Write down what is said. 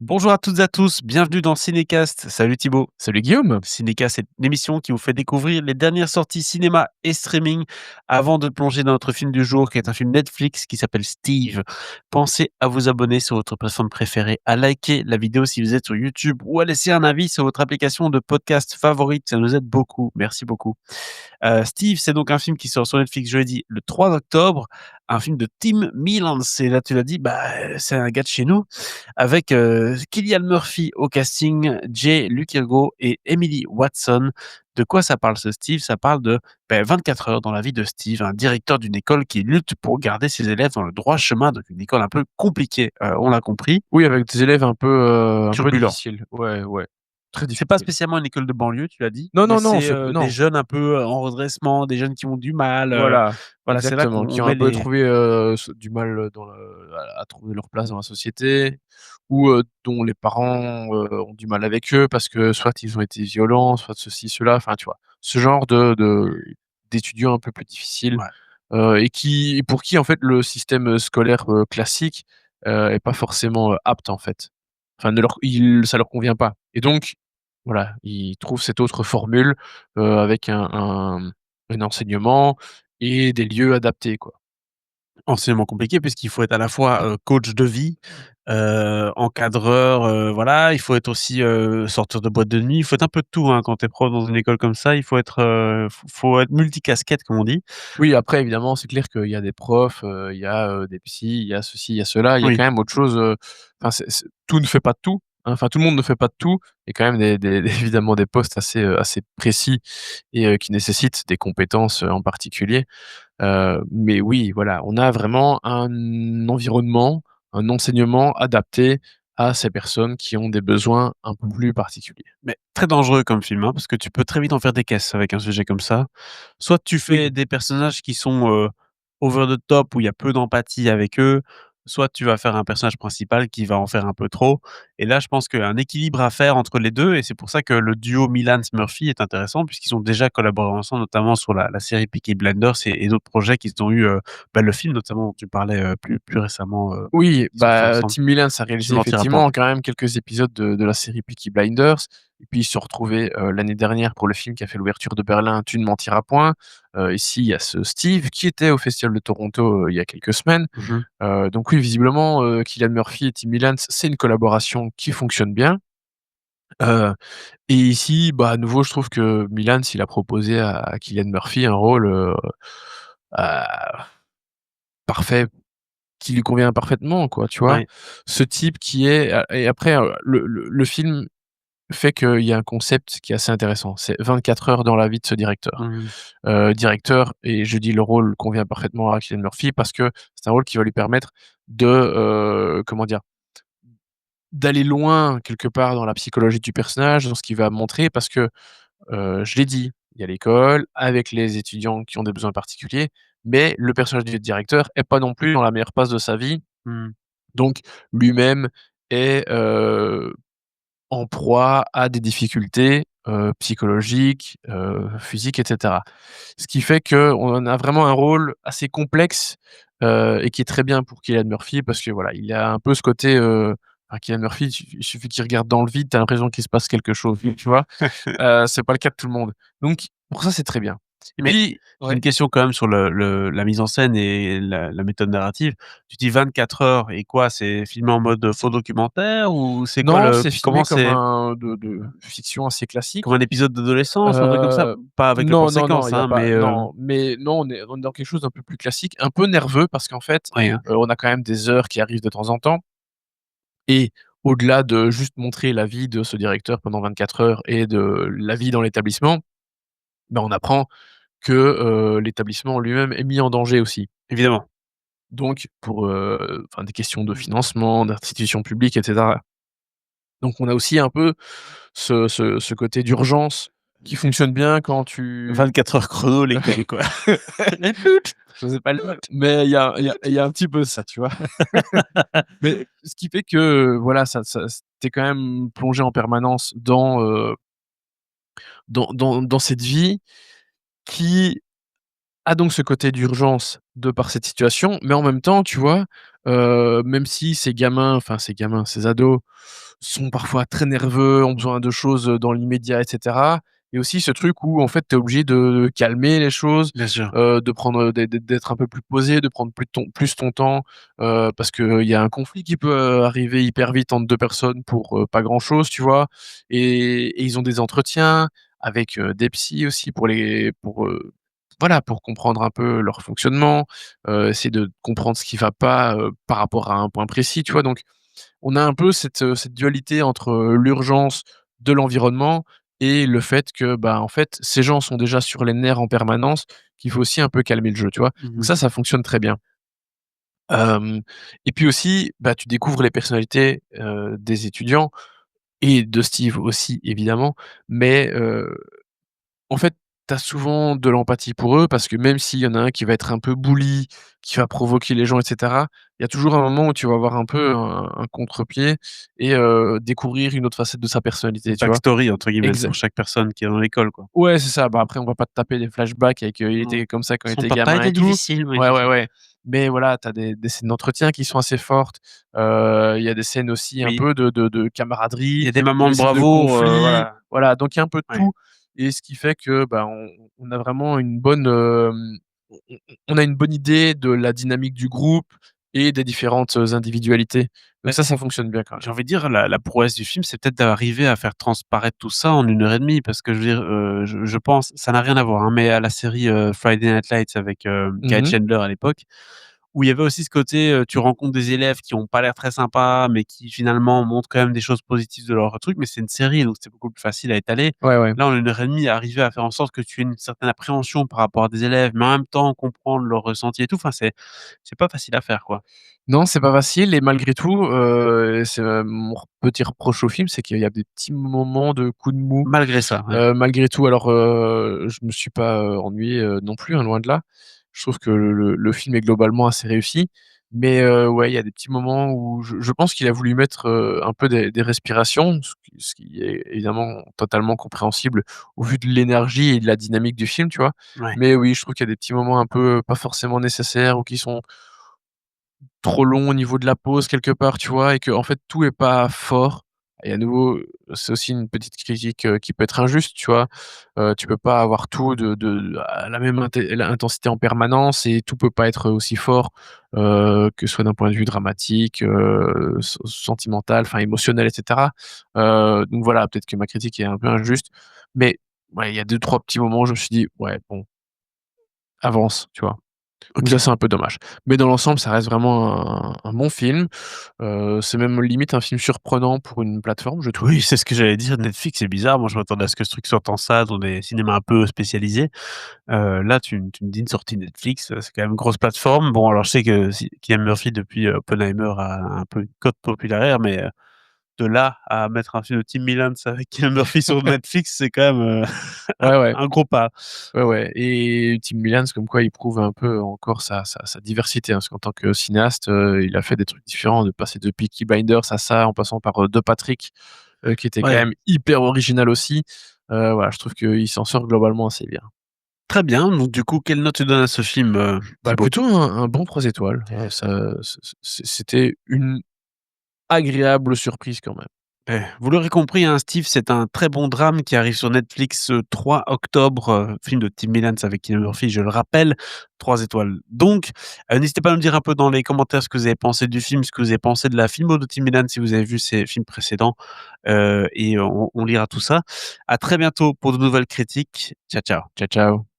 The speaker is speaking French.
Bonjour à toutes et à tous, bienvenue dans Cinécast. Salut Thibaut. Salut Guillaume. Cinécast, c'est une émission qui vous fait découvrir les dernières sorties cinéma et streaming avant de plonger dans notre film du jour, qui est un film Netflix qui s'appelle Steve. Pensez à vous abonner sur votre plateforme préférée, à liker la vidéo si vous êtes sur YouTube ou à laisser un avis sur votre application de podcast favorite. Ça nous aide beaucoup. Merci beaucoup. Steve, c'est donc un film qui sort sur Netflix jeudi le 3 octobre, un film de Tim Milans. Et là, tu l'as dit, c'est un gars de chez nous avec, Cillian Murphy au casting, Jay Lucergo et Emily Watson. De quoi ça parle ce Steve? Ça parle de, 24 heures dans la vie de Steve, un directeur d'une école qui lutte pour garder ses élèves dans le droit chemin, donc une école un peu compliquée, on l'a compris, Oui, avec des élèves un peu turbulent. difficiles. Ouais, ouais, très C'est pas difficile. spécialement une école de banlieue, tu l'as dit, Non, mais non, non, c'est, c'est des non, jeunes un peu, en redressement, des jeunes qui ont du mal, voilà, voilà, c'est là exactement, qu'on qui ont met un peu les trouvé, s du mal, dans le à trouver leur place dans la société ou, dont les parents, ont du mal avec eux parce que soit ils ont été violents, soit ceci, cela, enfin, tu vois? Ce genre d'étudiants un peu plus difficiles, ouais, et pour qui, en fait, le système scolaire, classique, est pas forcément, apte, en fait. Enfin, ne leur il ça leur convient pas et donc voilà, ils trouvent cette autre formule, avec un enseignement et des lieux adaptés, quoi. anciennement compliqué puisqu'il faut être à la fois, coach de vie, encadreur, voilà, il faut être aussi, sortir de boîte de nuit, il faut être un peu de tout, hein, quand tu es prof dans une école comme ça, il faut être, faut être multicasquette comme on dit. Oui, après évidemment, c'est clair qu'il y a des profs, il y a, des psys, il y a ceci, il y a cela, il y a Oui, quand même autre chose, enfin c'est tout ne fait pas de tout, hein, enfin tout le monde ne fait pas de tout. Il y a quand même des évidemment des postes assez précis et qui nécessitent des compétences, en particulier. Mais oui, voilà, on a vraiment un environnement, un enseignement adapté à ces personnes qui ont des besoins un peu plus particuliers. mais très dangereux comme film, hein, parce que tu peux très vite en faire des caisses avec un sujet comme ça. Soit tu Oui. fais des personnages qui sont, over the top, où il y a peu d'empathie avec eux, soit tu vas faire un personnage principal qui va en faire un peu trop et là, je pense qu'il y a un équilibre à faire entre les 2 et c'est pour ça que le duo Milans-Murphy est intéressant puisqu'ils ont déjà collaboré ensemble, notamment sur la série Peaky Blinders et d'autres projets qu'ils ont eu, le film notamment dont tu parlais, plus récemment, Oui, sorti bah, ensemble. Tim Mills a Tu réalisé m'en diras point. effectivement quand même quelques épisodes de la série Peaky Blinders et puis ils se sont retrouvés, l'année dernière pour le film qui a fait l'ouverture de Berlin, Tu ne mentiras point. Ici, il y a ce Steve qui était au Festival de Toronto, il y a quelques semaines. Mmh mh. Donc oui, visiblement, Cillian Murphy et Tim Mills, c'est une collaboration qui fonctionne bien. Heu et ici, bah, à nouveau, je trouve que Milans, il a proposé à Cillian Murphy un rôle, parfait, qui lui convient parfaitement, quoi, tu vois? Ouais. Ce type qui est et après, le film fait qu'il y a un concept qui est assez intéressant. C'est 24 heures dans la vie de ce directeur. Mmh mh. Directeur et je dis le rôle convient parfaitement à Cillian Murphy parce que c'est un rôle qui va lui permettre de, comment dire? D'aller loin quelque part dans la psychologie du personnage, dans ce qu'il va montrer parce que, je l'ai dit, il y a l'école avec les étudiants qui ont des besoins particuliers, mais le personnage du directeur est pas non plus dans la meilleure passe de sa vie. Mmh. Donc lui-même est, en proie à des difficultés, psychologiques, physiques et cetera. Ce qui fait qu'on a vraiment un rôle assez complexe, et qui est très bien pour Cillian Murphy parce que voilà, il a un peu ce côté, enfin Cillian Murphy, il suffit qu'il regarde dans le vide, tu as l'impression qu'il se passe quelque chose, tu vois? C'est pas le cas de tout le monde. Donc pour ça, c'est très bien. Et Mais puis j'ai ouais. une question quand même sur la mise en scène et la méthode narrative. Tu dis 24 heures et quoi? C'est filmé en mode, faux documentaire ou c'est quoi Non, le c'est filmé comment comme c'est? un de fiction assez Comme classique. un épisode d'adolescence ou un truc comme ça? Heu, Pas avec le plan non, non, non, séquence, il y a hein, pas mais, non, mais non, on est dans quelque chose d'un peu plus classique, un peu nerveux parce qu'en fait, oui, hein. on a quand même des heures qui arrivent de temps en temps et au-delà de juste montrer la vie de ce directeur pendant 24 heures et de la vie dans l'établissement, bah, on apprend que, l'établissement en lui-même est mis en danger aussi. Évidemment. Donc pour, enfin des questions de financement, d'institutions publiques et cetera. Donc on a aussi un peu ce côté d'urgence qui fonctionne bien quand tu 24 heures chrono, lesquelles quoi? je sais pas le mot, mais il y a un petit peu ça, tu vois? Mais ce qui fait que, voilà, ça tu es quand même plongé en permanence dans cette vie qui a donc ce côté d'urgence de par cette situation, mais en même temps, tu vois, même si ces ados sont parfois très nerveux, ont besoin de choses, dans l'immédiat et cetera. Il y a aussi ce truc où en fait, tu es obligé de calmer les choses, Bien sûr. de prendre, d'être un peu plus posé, de prendre plus ton temps, parce qu'il y a un conflit qui peut, arriver hyper vite entre 2 personnes pour, pas grand chose, tu vois? Et ils ont des entretiens avec, des psys aussi voilà, pour comprendre un peu leur fonctionnement, essayer de comprendre ce qui va pas, par rapport à un point précis, tu vois? Donc on a un peu cette dualité entre, l'urgence de l'environnement et le fait que, bah, en fait, ces gens sont déjà sur les nerfs en permanence, qu'il faut aussi un peu calmer le jeu, tu vois? Donc Mmh. ça fonctionne très bien. Hem Et puis aussi, bah, tu découvres les personnalités, des étudiants et de Steve aussi évidemment, mais en fait, tu as souvent de l'empathie pour eux parce que même s'il y en a un qui va être un peu bully, qui va provoquer les gens et cetera, il y a toujours un moment où tu vas avoir un peu un contre-pied et découvrir une autre facette de sa personnalité, Une tu vois? «backstory» entre guillemets Exa pour chaque personne qui est dans l'école, quoi. Ouais, c'est ça. Bah, après, on va pas te taper des flashbacks avec, il Non. était comme ça quand il Son était papa gamin était et tout. difficile, oui, Ouais, c'est ouais, ça. ouais. Mais voilà, tu as des scènes d'entretien qui sont assez fortes. Il y a des scènes aussi un Oui, peu de il y camaraderie, a des il y a moments des de scènes de bravoure, conflit. voilà. Voilà, donc il y a un peu de Ouais. tout et ce qui fait que, bah, on a vraiment une bonne, on a une bonne idée de la dynamique du groupe et des différentes, individualités. Donc Bah, ça fonctionne bien quand même. j'ai envie de dire la prouesse du film, c'est peut-être d'arriver à faire transparaître tout ça en 1 heure et demie parce que je veux dire, je pense ça n'a rien à voir, hein, mais à la série, Friday Night Lights avec, Guy Mmh. Chandler à l'époque, où il y avait aussi ce côté, tu rencontres des élèves qui ont pas l'air très sympas, mais qui finalement montrent quand même des choses positives de leur truc, mais c'est une série, donc c'est beaucoup plus facile à étaler. Ouais, ouais. Là, en 1 heure et demie, arriver à faire en sorte que tu aies une certaine appréhension par rapport à des élèves, mais en même temps comprendre leurs ressentis et tout, enfin c'est pas facile à faire, quoi. Non, c'est pas facile et malgré tout, c'est, mon petit reproche au film, c'est qu'il y a des petits moments de coups de mou. Malgré ça, ouais. Malgré tout, alors, je me suis pas, ennuyé, non plus, hein, loin de là. Je trouve que le film est globalement assez réussi, mais ouais, il y a des petits moments où je pense qu'il a voulu mettre, un peu des respirations, ce qui est évidemment totalement compréhensible au vu de l'énergie et de la dynamique du film, tu vois? Ouais. Mais oui, je trouve qu'il y a des petits moments un peu pas forcément nécessaires ou qui sont trop long au niveau de la pause quelque part, tu vois? Et qu'en fait tout est pas fort et à nouveau, c'est aussi une petite critique, qui peut être injuste, tu vois? Tu peux pas avoir tout de à la même intensité en permanence et tout peut pas être aussi fort, que ce soit d'un point de vue dramatique, sentimental, enfin émotionnel et cetera. Donc voilà, peut-être que ma critique est un peu injuste, mais ouais, il y a deux trois petits moments où je me suis dit: «Ouais, bon, avance», tu vois? Donc ça, OK. c'est un peu dommage. Mais dans l'ensemble, ça reste vraiment un bon film. C'est même limite un film surprenant pour une plateforme, je trouve. Oui, c'est ce que j'allais dire. Netflix, c'est bizarre. Moi, je m'attendais à ce que ce truc sorte en salle dans des cinémas un peu spécialisés. Là, tu me dis une sortie Netflix, c'est quand même une grosse plateforme. Bon, alors je sais que si Cillian Murphy depuis, Oppenheimer a un peu une cote populaire, mais, de là à mettre un film de Tim Milans avec Cillian Murphy sur Netflix, c'est quand même, un Ouais, ouais. un gros pas. Ouais, ouais et Tim Milans, comme quoi il prouve un peu encore sa diversité, hein, parce qu'en tant que cinéaste, il a fait des trucs différents, de passer de Peaky Blinders à ça, en passant par, De Patrick, qui était quand Ouais, même hyper original aussi. Voilà, je trouve qu'il s'en sort globalement assez bien. très bien. Donc du coup, quelle note tu donnes à ce film, Bah, Thibaut? plutôt un bon 3 étoiles, c'était une agréable surprise quand même. Vous l'aurez compris, hein, Steve, c'est un très bon drame qui arrive sur Netflix, 3 octobre, film de Tim Milans avec Cillian Murphy, je le rappelle, 3 étoiles donc. N'hésitez pas à me dire un peu dans les commentaires ce que vous avez pensé du film, ce que vous avez pensé de la filmo de Tim Milans si vous avez vu ses films précédents, et on lira tout ça. À très bientôt pour de nouvelles critiques. Ciao, ciao. Ciao, ciao.